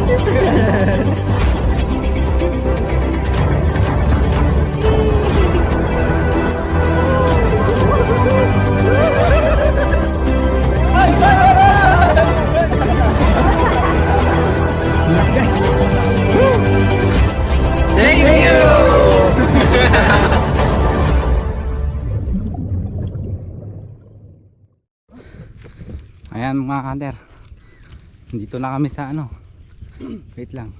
Thank you! Ayan mga kanter, dito na kami sa ano. Wait lang.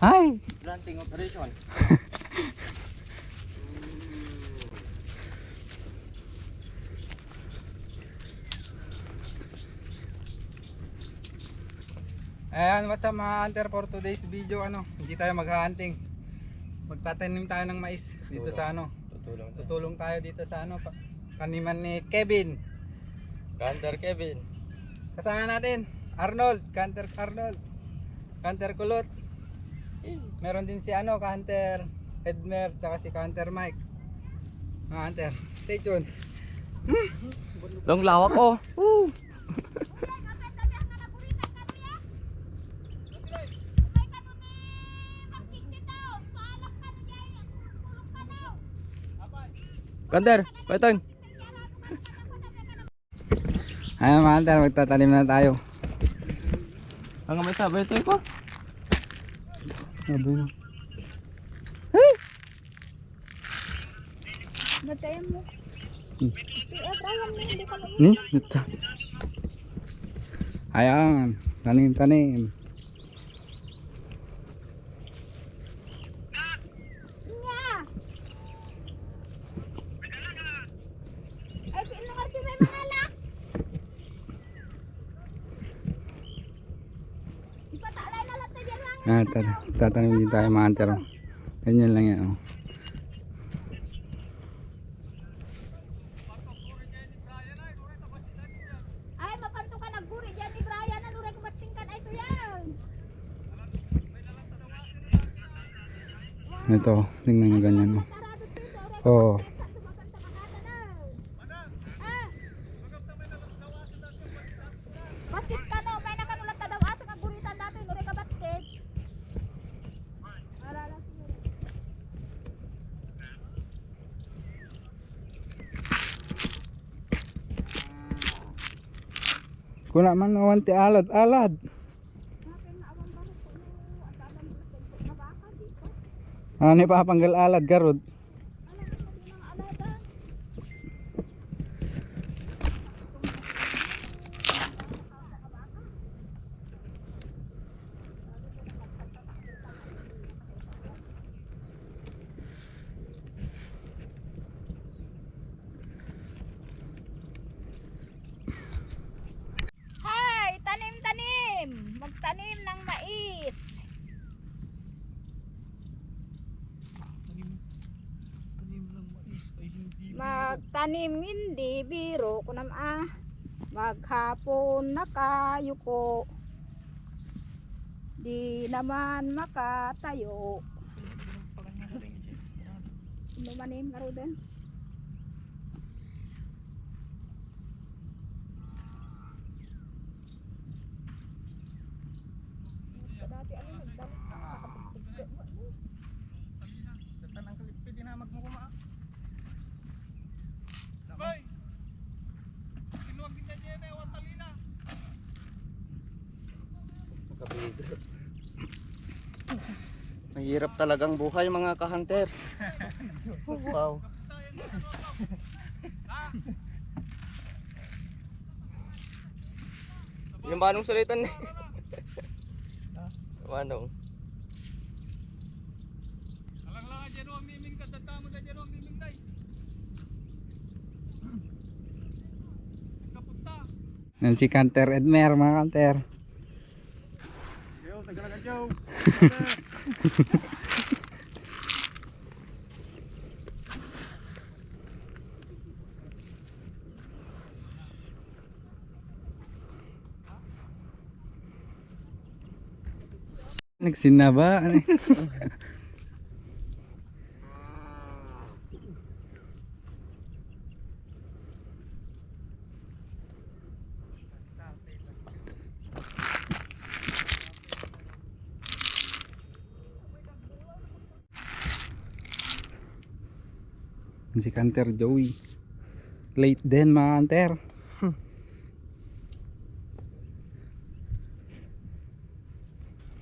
Hi! Planting operation. Ayan, what's up mga hunter, for today's video ano, hindi tayo mag-hunting. Magtatanim tayo ng mais dito sa ano. Tutulong tayo dito sa ano, kaniman ni Kevin. Hunter Kevin. Kasama natin Arnold, Hunter Arnold, Hunter Kulot. Meron din si ano, Hunter Edmer, saka si Hunter Mike. Mga hunter, stay tuned. Long lawak oh. Woo! Hunter, paitan. Ayan mga hunter, magtatanim na tayo. Ang may sabi ito ko. Sabi na. Natayan mo. Ni, ito. Ayan, tanim-tanim. Tatanim din tayo mga hunter. Ganyan lang yan oh. Ay, mapanto ka nagguri dyan ni Brian. Ano rin kumatingkan? Ay, ito yan. Ito, tingnan nyo ganyan oh. Oo. Basit ka no. May nakanulat na daw. Asa nga guritan natin. Uri ka basket. Alala. Kuna man awan ti alad-alad. Ano pa panggal alad garod? Hay, tanim-tanim. Magtanim ng mais. Magtanim hindi biro kunam maghapon nakayuko di naman makatayo. Lumanim karo din. Dati ano nagdala nakakapagpigil mo. Tanang kalipid din na magmukuma. Bay. Kinuwag din na niya na watalina. Mahirap talagang buhay mga ka-hunter. Wow. Yung manong salitan ni. Manong. Alang lang dyan ang miming ka, tatamo na dyan ang miming day. Kapunta. Yan si Hunter Edmer mga hunter. Yo, tagalagan Joe. Nagsinna ba? Si Hunter Joey. Late din mga Hunter.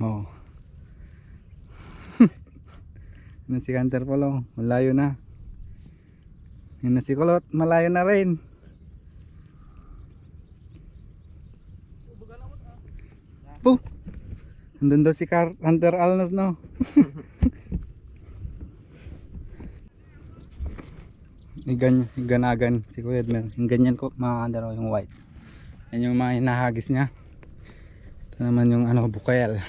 Oh. Yan si Hunter Polo, malayo na. Yan na si Kulot, malayo na rin. Po. Nandun daw si Hunter Arnold, no. Iganagan si Kuya Edmer. Yung ganyan ko mga Hunter, yung white. Yan yung mga hinahagis niya. Ito naman yung ano, bukael.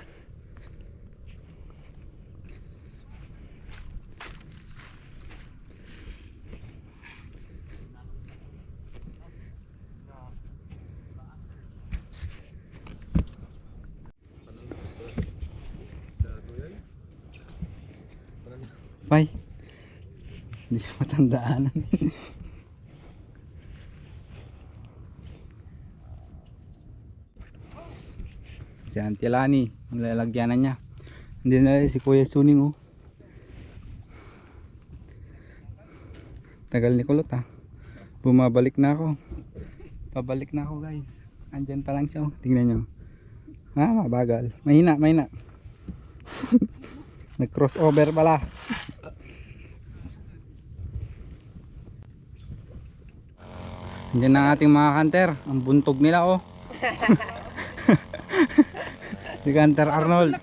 Bay, hindi ka matandaanan. Si Auntie Lani, ang lalagyanan niya. Hindi na si Kuya Suning, oh. Tagal ni Kulot, ha. Bumabalik na ako. Pabalik na ako, guys. Andyan pa lang siya, oh. Tingnan nyo. Mabagal. Mahina, mahina. Nag crossover pala. Yan ang ating mga Hunter. Ang buntog nila, oh. Si Hunter Arnold,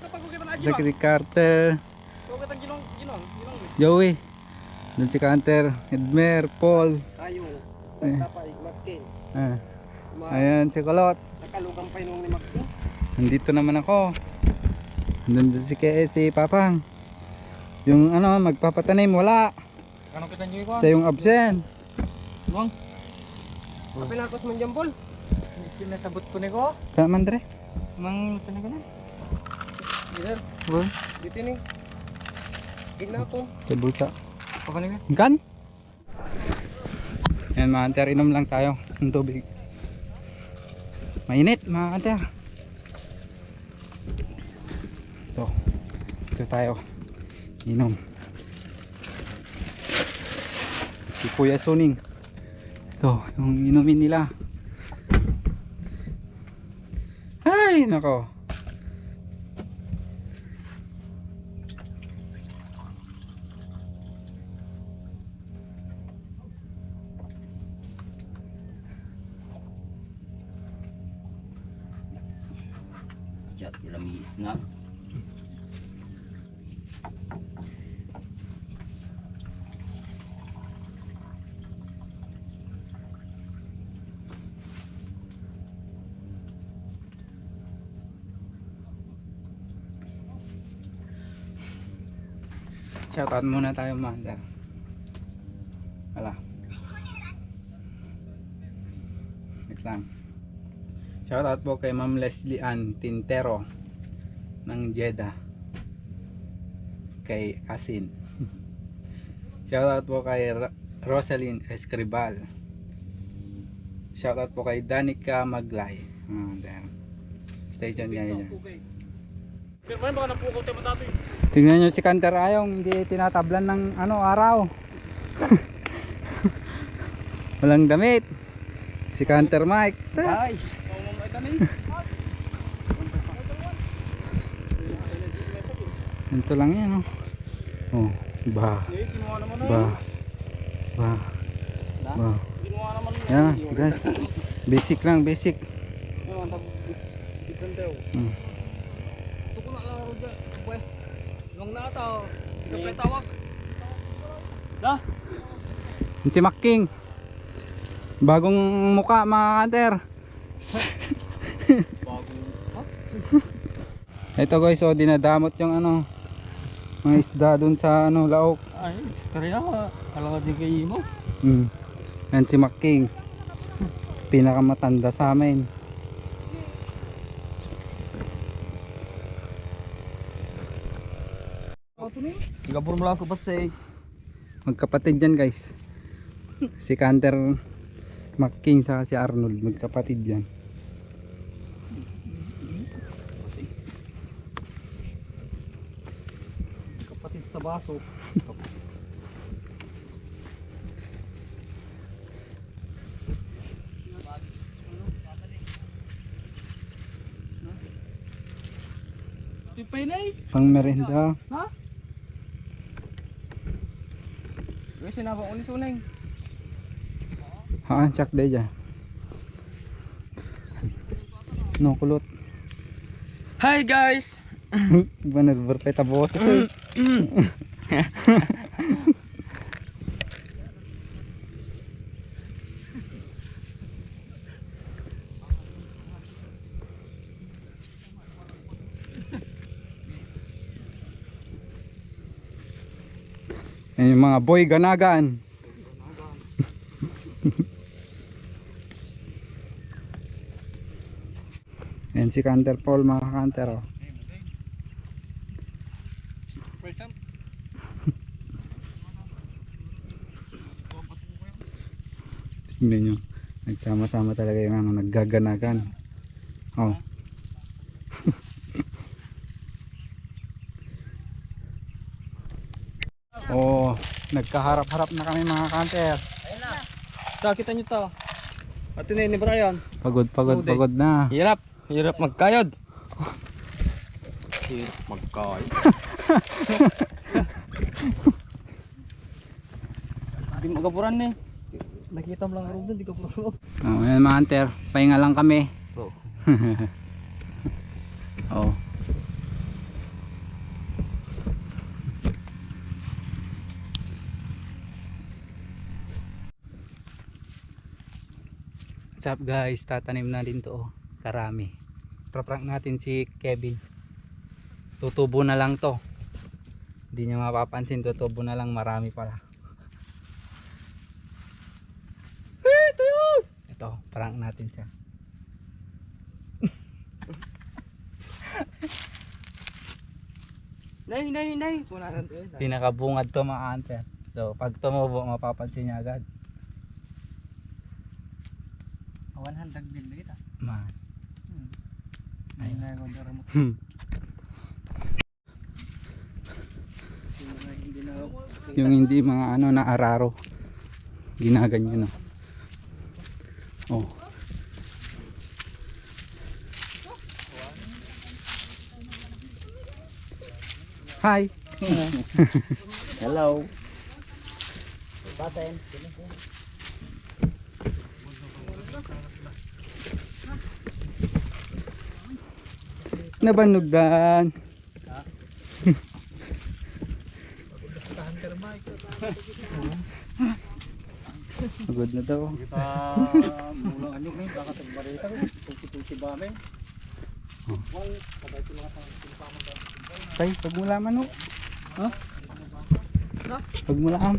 si Carter, Joey. Doon si Hunter Edmer, Paul. Tayo. Eh. Tapay, Magkin. Ayan si Kulot. Nakalukang pa yung ni Magkin. Nandito naman ako. Doon si Papang. Yung ano, magpapatanim, wala. Ano kita nyo ko? Sa yung absent. Bang. Kapilakos man jambol. Pinasabot ko ni ko. Kaman dre. Mang tanong ko na. Gider. Well, Dito ni. Gigna ko. sa bulsa. Apa ni? Kan? Yan mga Hunter, inom lang tayo ng tubig. Mainit mga Hunter. Ito tayo inom. Si Kuya Suning. Ito yung inumin nila. Ay nako. Chat ilamis na. Shoutout muna tayo mga Hunter. Wala. Wait lang. Shoutout po kay Ma'am Leslie Ann Tintero ng Jeddah. Kay Asin. Shoutout po kay Rosalyn Escribal. Shoutout po kay Danica Maglay. Stay tuned ganyan. Pero man baka napukaw tayo matato. Tingnan nyo si Hunter Ayong, hindi tinatablan ng ano, araw. Walang damit. Si Hunter Mike. Guys. Mamamay ka na Ito lang yan, oh. Oh, ba. Ginawa naman na. Ba. Ba. Ba. Ginawa naman na. Yan, guys. Basic lang, basic. Yan, dipon tayo. Gusto ko na laro dyan. Pwes. Nung nata, ikaw pa tawag. Da? Si Making. Bagong muka mga Hunter. Bagong. Ha? Ito guys, oh, dinadamot yung ano, mga isda dun sa ano, laok. Ay, istorya ka. Alam ka din kayo mo. Yan si Making. Pinakamatanda sa amin. Sigapur mo lang ako basay. Magkapatid yan guys. Si Hunter Making sa si Arnold, magkapatid yan. Kapatid sa baso. Pipay na eh. Pang merinda. Ha? Uy, sinabang ko ni Suneng. Haan, chak day dyan. No, kulot. Hi guys! Bener berpeta bos itu. Yan yung mga boy ganagan. Yan si Canter Paul, mga Canter, oh. Tingnan nyo, nagsama-sama talaga yung ano, naggaganagan. Oh. Oh, nagkaharap-harap na kami, mga Canter. So, kita nyo to. At ni Brian. Pagod na. Hirap magkayod. Hirap magkayod. Di magapuran eh. Nakita mo lang araw doon, di ka puro. Oh, yan mga Hunter, pahinga lang kami. Oh. Oh. What's up guys, tatanim na din to, oh. Karami. Paprank natin si Kevin. Tutubo na lang to. Hindi niya mapapansin, tutubo na lang, marami pala. Ito yun! Ito, prank natin siya. Nay. Kuna na to. Pinakabungad to, mga Hunter. So pag tumubo, mapapansin niya agad. 100 din dito. Man. Ay na ko dara mo. Yung hindi mga ano na araro, ginaganyan, no. Oh. Hi. Hello. Nabanugan. Pagod na daw. Kita mulang anyok ni baka tagbarita ko. Tuki-tuki ba men? Tay, pag mulaman, no. Ha? Pag mulaan.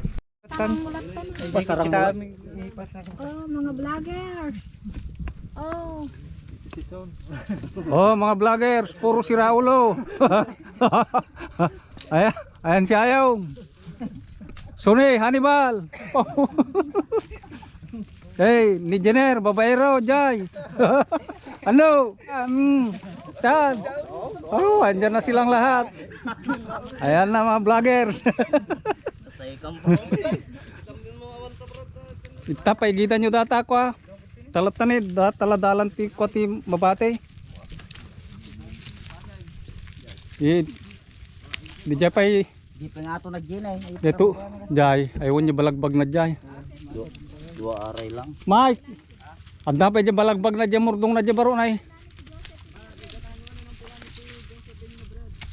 Pasarang mo. Oh, mga vloggers. Oh, Oh, mga vloggers, puro si Raulo. Ayan si Ayaw. Suni, Hannibal. Hey, ni Jenner, babaero, Jay. Ano? Tan. Oh, andyan na silang lahat. Ayan na mga vloggers. Itapay kita nyo data ko, ah. Talatan ni taladalan ti ko ti mabate. Di jay pay. Di pa nga ito nag-ginay. Dito, jay, ayun niya balagbag na jay. Dua aray lang. Mike. Anda pa jay balagbag na jay murdong na jay baro nay.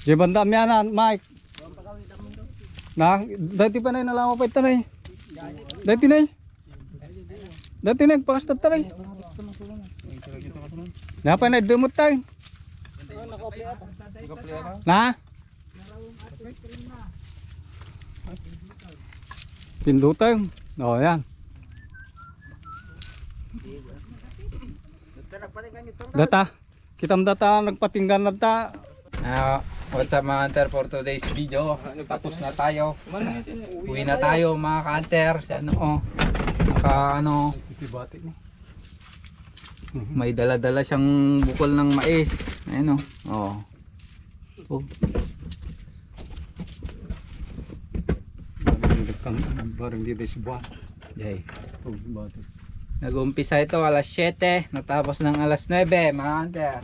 Jay banda miana, Mike. Na, dati pa nay nalaman pa ito nay. Dati nay. Dati nagpakastat tayo. Napa na dumot tayo. Na? Pindo tayo. O yan. Data. Kitam data nagpatinggan na ta. What's up mga hunter, for today's video. Tapos na tayo. Uwi na tayo mga hunter. Ano, may dala-dala siyang bukol ng mais. Ayun, oh. Oh. Barang dito sa buwan. Jay. Nag-umpisa ito alas 7, natapos ng alas 9, mga hunter.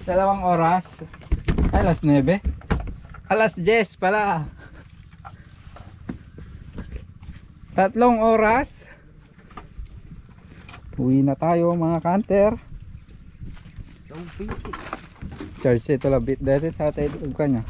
2 oras. Ay, alas 9. Alas 10 pala. 3 oras. Uwi na tayo mga kanter. So busy. Charge ito labit dati tatay ito kanya.